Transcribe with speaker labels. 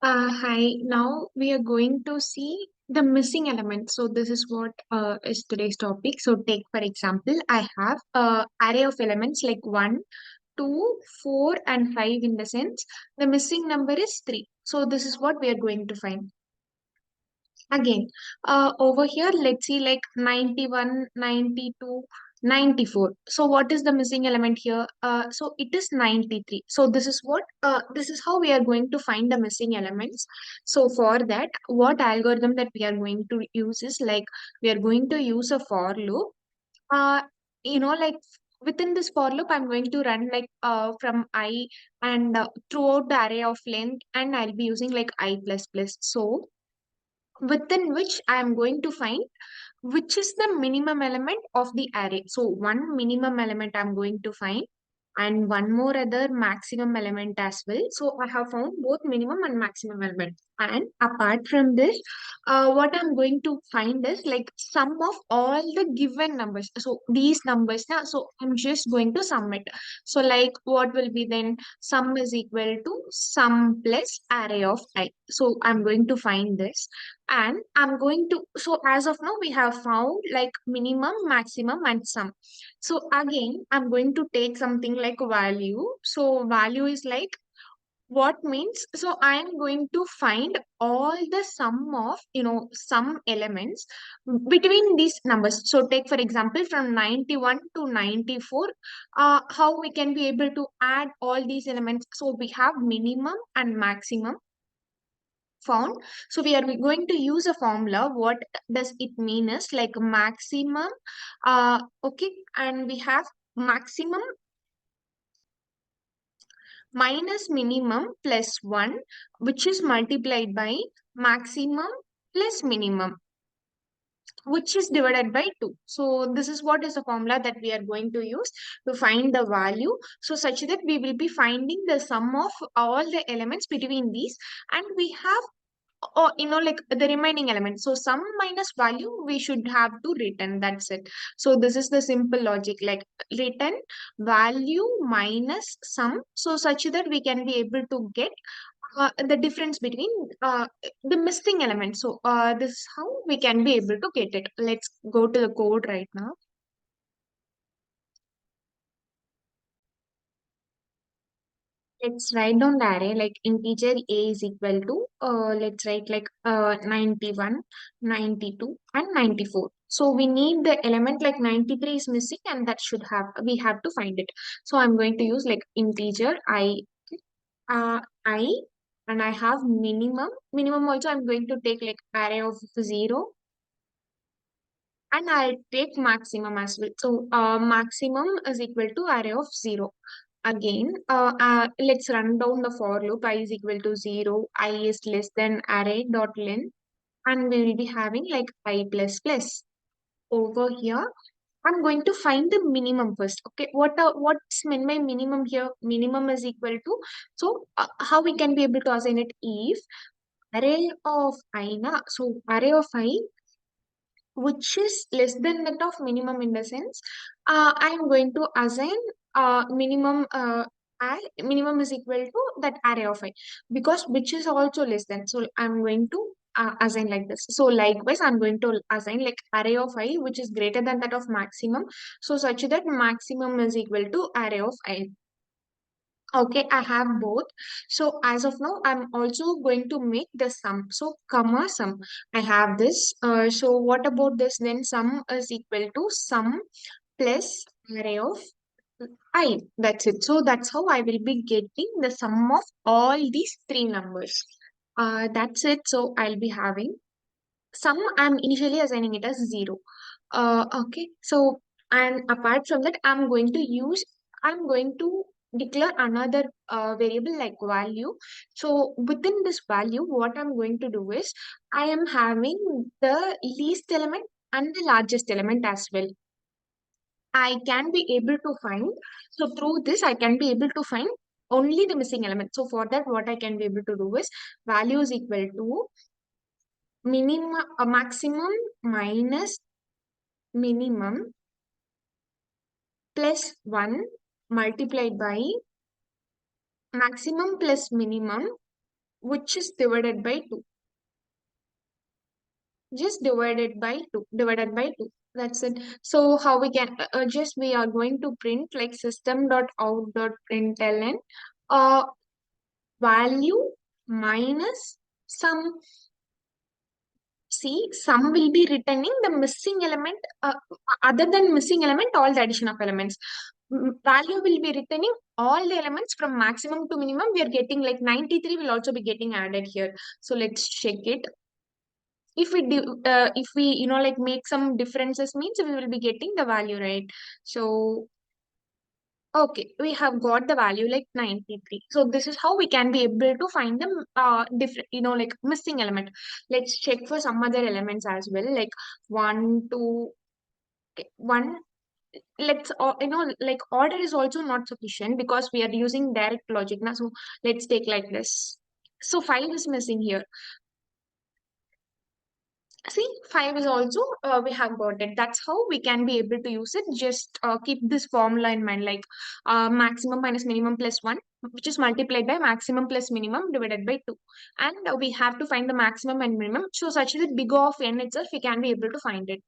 Speaker 1: Hi, now we are going to see the missing element. So this is what is today's topic. So take for example, I have a array of elements like 1, 2, 4, and 5 in the sense the missing number is 3. So this is what we are going to find. Again, over here, let's see like 91, 92, 94. So what is the missing element here? So it is 93. So this is how we are going to find the missing elements. So for that, what algorithm that we are going to use is like we are going to use a for loop. Uh, like within this for loop, I'm going to run like from I and throughout the array of length, and I'll be using like I plus plus. So within which I am going to find which is the minimum element of the array. So one minimum element I'm going to find and one more other maximum element as well. So I have found both minimum and maximum element. And apart from this, what I'm going to find is like sum of all the given numbers. So these numbers now, so I'm just going to sum it. So like what will be then sum is equal to sum plus array of I. So I'm going to find this and I'm going to, so as of now, we have found like minimum, maximum, and sum. So again, I'm going to take something like value. So value is like what means, so I'm going to find all the sum of, some elements between these numbers. So take, for example, from 91 to 94, how we can be able to add all these elements. So we have minimum and maximum found. So we going to use a formula. What does it mean is like maximum, okay, and we have maximum minus minimum plus 1, which is multiplied by maximum plus minimum, which is divided by 2. So this is what is the formula that we are going to use to find the value. So such that we will be finding the sum of all the elements between these, and we have or like the remaining element, so sum minus value we should have to return, that's it. So this is the simple logic, like return value minus sum, so such that we can be able to get the difference between the missing element. So this is how we can be able to get it. Let's go to the code right now. Let's write down the array like integer a is equal to, let's write like 91, 92, and 94. So we need the element like 93 is missing, and that we have to find it. So I'm going to use like integer I, and I have minimum. Minimum also I'm going to take like array of 0, and I'll take maximum as well. So maximum is equal to array of 0. Again, let's run down the for loop. I is equal to 0, I is less than array dot length, and we will be having like I plus plus. Over here, I'm going to find the minimum first. Okay, what's my minimum here? Minimum is equal to, so how we can be able to assign it if array of I na, so array of I which is less than that of minimum in the sense, I am going to assign minimum minimum is equal to that array of I, because which is also less than. So I'm going to assign like this. So likewise, I'm going to assign like array of I which is greater than that of maximum. So such that maximum is equal to array of I. Okay, I have both. So as of now, I'm also going to make the sum. So comma sum. I have this. So what about this then? Sum is equal to sum plus array of I. That's it. So that's how I will be getting the sum of all these three numbers. That's it. So I'll be having sum. I'm initially assigning it as 0. Okay. So and apart from that, I'm going to declare another variable like value. So within this value, what I'm going to do is I am having the least element and the largest element as well. I can be able to find, so through this, I can be able to find only the missing element. So for that, what I can be able to do is value is equal to minimum, maximum minus minimum plus 1 multiplied by maximum plus minimum which is divided by 2. Just divided by 2. That's it. So how we can just we are going to print like system dot out dot println uh value minus some. See, some will be returning the missing element, other than missing element, all the addition of elements. Value will be returning all the elements from maximum to minimum. We are getting like 93 will also be getting added here. So let's check it. If we do, if we, like make some differences means we will be getting the value, right? So okay, we have got the value like 93. So this is how we can be able to find the different, like missing element. Let's check for some other elements as well, like 1, 2, 1. Let's, like order is also not sufficient because we are using direct logic now. So let's take like this. So 5 is missing here. See, 5 is also, we have got it. That's how we can be able to use it. Just keep this formula in mind, like maximum minus minimum plus 1, which is multiplied by maximum plus minimum divided by 2. And we have to find the maximum and minimum. So such that big O of n itself, we can be able to find it.